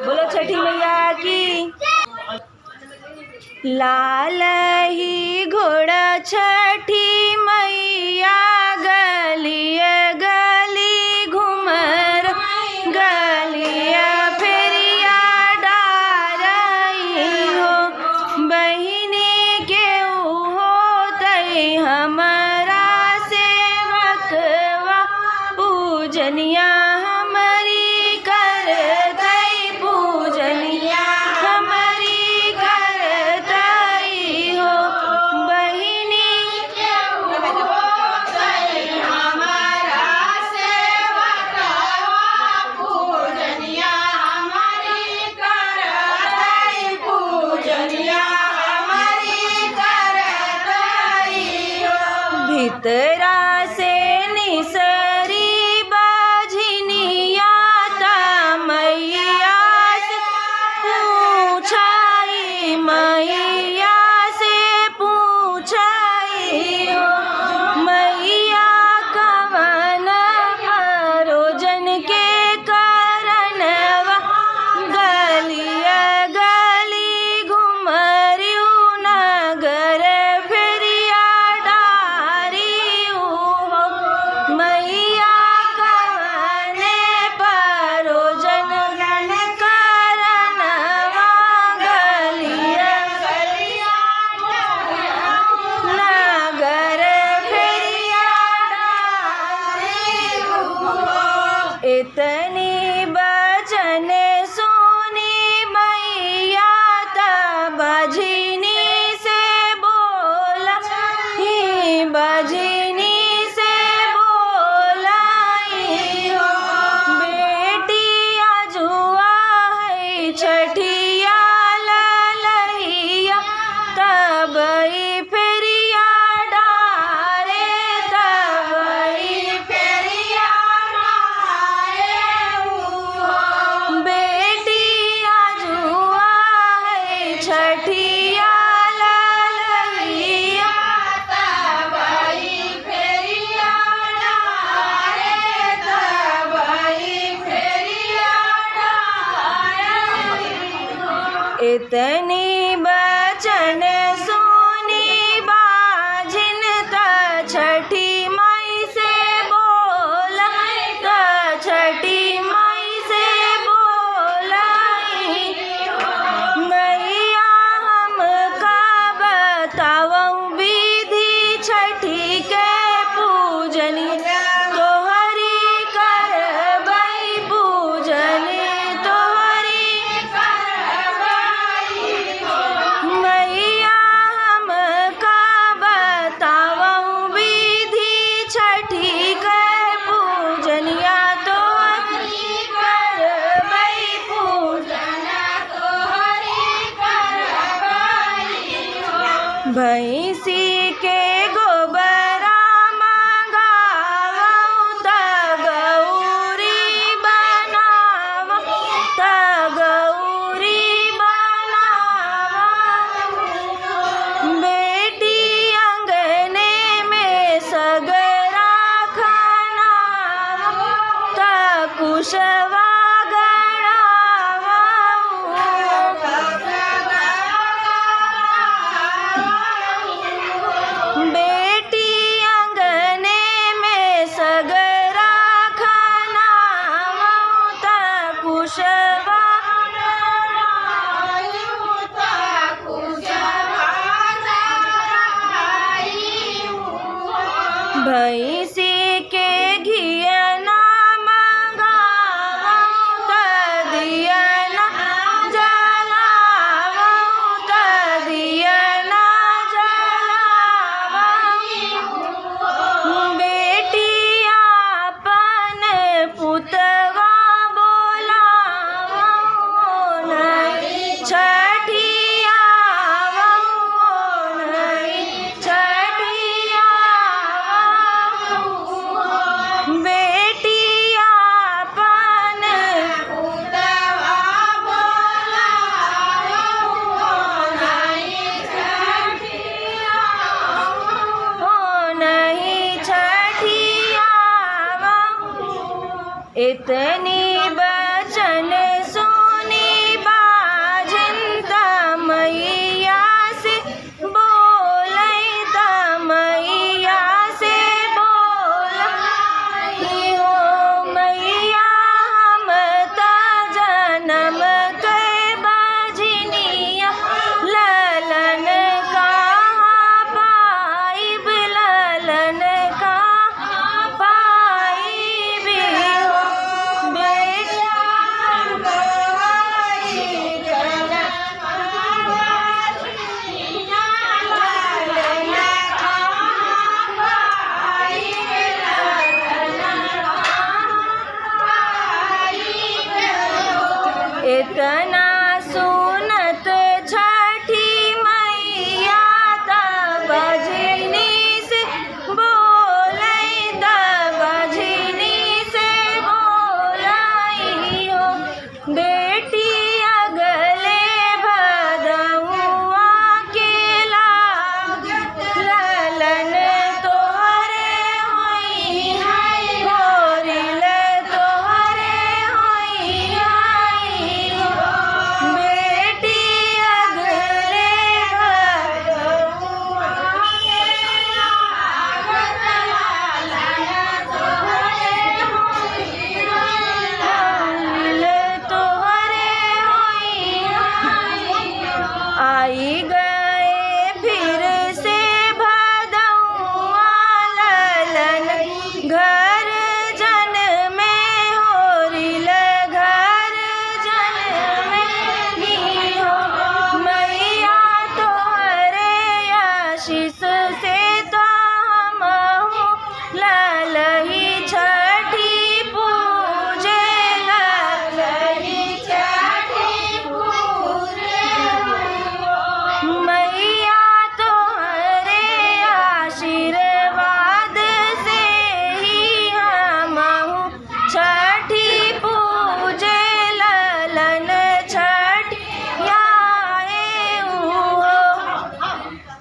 बोलो छठी मैया की। लाल ही घोड़ा छठी मैया गलिया गली घूमर गलिया फेरिया डारई हो बहिनी के हो तई हमारा सेवकवा पूजनिया हमारी कर तई पूजनिया हमारी कर तई हो बहिनी के हो तई हमारा सेवकवा पूजनिया हमारी कर तई पूजनिया हमारी कर तई हो। भीतरा से निसरी बाझिनिया ता मैया से पूछाई मैया से पूछाई हो मैया कवन रोजन के कारणवा गलिया गली घुमरियू नगर फेरिया डारियू हो मैया कवने परोजन कारणवा गलिया नगर फेरिया डारियू हो। इतनी बचन सुनी मैया ता बजनी से बोला ही बजनी से बोलाई हो बेटिया जुआ है छठिया ललैया तब फेरिया डारे तब फेरिया डारे हो बेटिया जुआ है छठिया ललैया तब फेरिया डारे तब फेरिया डारे हो। इतनी बचन सुनी बाजिन त छठी माई से बोला त छठी माई से बोलाई मैया हमका बतावऊं विधि छठी के पूजनी तोहरी करबई पूजनी तोहरी करबई मैया हमका बतावऊं विधि छठी के पूजनिया तोहरी करबई पूजना तोहरी करबई हो। भैंसी के गोबरा मंगावऊं त गौरी बनावऊं त गौरी बनावऊं बेटी अंगने में सगरा खानावऊं त कुशवा बेटी अंगने में सगरा खानावऊं त कुशवा भैंसी के घियना मंगावऊं त दियना जलावऊं त दियना जलावऊं बेटी आपन पुतवा बोलावऊं नहीं छठिया नहीं छठिया बेटी आपन पुतवा बोलावऊं नहीं छठिया नहीं छठिया इतनी बचन सुनी इतना सुना